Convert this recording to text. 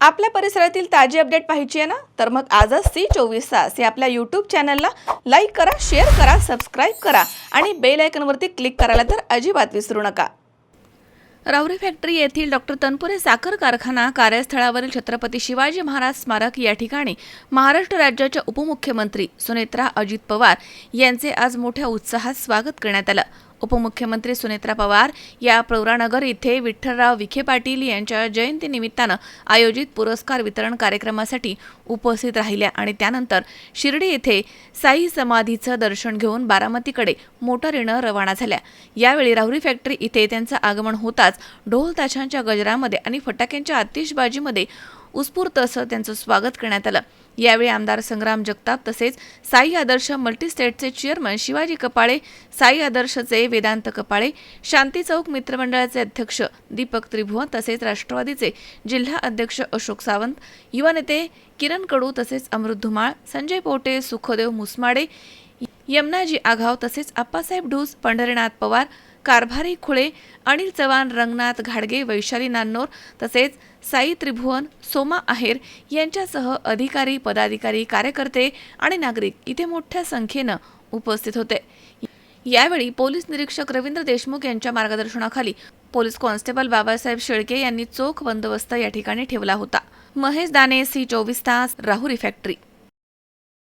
आपल्या परिसरातील ताजी अपडेट पाहिजे आहे ना, तर मग आजच C24 या आपल्या यूट्यूब चॅनलला लाईक करा, शेअर करा, सबस्क्राईब करा आणि बेल आयकॉनवरती क्लिक करायला तर अजिबात विसरू नका. राहुरी फॅक्टरी येथील डॉक्टर तनपुरे साखर कारखाना कार्यस्थळावरील छत्रपती शिवाजी महाराज स्मारक या ठिकाणी महाराष्ट्र राज्याच्या उपमुख्यमंत्री सुनेत्रा अजित पवार यांचे आज मोठ्या उत्साहात स्वागत करण्यात आलं. उपमुख्यमंत्री सुनेत्रा पवार या प्रवरानगर इथे विठ्ठलराव विखे पाटील यांच्या जयंतीनिमित्तानं आयोजित पुरस्कार वितरण कार्यक्रमासाठी उपस्थित राहिल्या आणि त्यानंतर शिर्डी येथे साई समाधीचं दर्शन घेऊन बारामतीकडे मोटारीनं रवाना झाल्या. यावेळी राहुरी फॅक्टरी इथे त्यांचं आगमन होताच ढोल ताशांच्या गजरामध्ये आणि फटाक्यांच्या आतिषबाजीमध्ये उत्स्फूर्त असं त्यांचं स्वागत करण्यात आलं. यावेळी आमदार संग्राम जगताप तसेच साई आदर्श मल्टीस्टेटचे चेअरमन शिवाजी कपाळे, साई आदर्शचे वेदांत कपाळे, शांती चौक मित्रमंडळाचे अध्यक्ष दीपक त्रिभुवन तसेच राष्ट्रवादीचे जिल्हा अध्यक्ष अशोक सावंत, युवा नेते किरण कडू तसेच अमृत धुमाळ, संजय पोटे, सुखदेव मुसमाडे, यमनाजी आघाव तसेच आप्पासाहेब ढूस, पंढरीनाथ पवार, कारभारी खुळे, अनिल चव्हाण, रंगनाथ घाडगे, वैशाली नान्नोर तसेच साई त्रिभुवन, सोमा आहेर यांच्यासह अधिकारी, पदाधिकारी, कार्यकर्ते आणि नागरिक इथे मोठ्या संख्येनं उपस्थित होते. यावेळी पोलीस निरीक्षक रवींद्र देशमुख यांच्या मार्गदर्शनाखाली पोलीस कॉन्स्टेबल बाबासाहेब शेळके यांनी चोख बंदोबस्त या ठिकाणी ठेवला होता. महेश दाने, C24 राहुरी फॅक्टरी.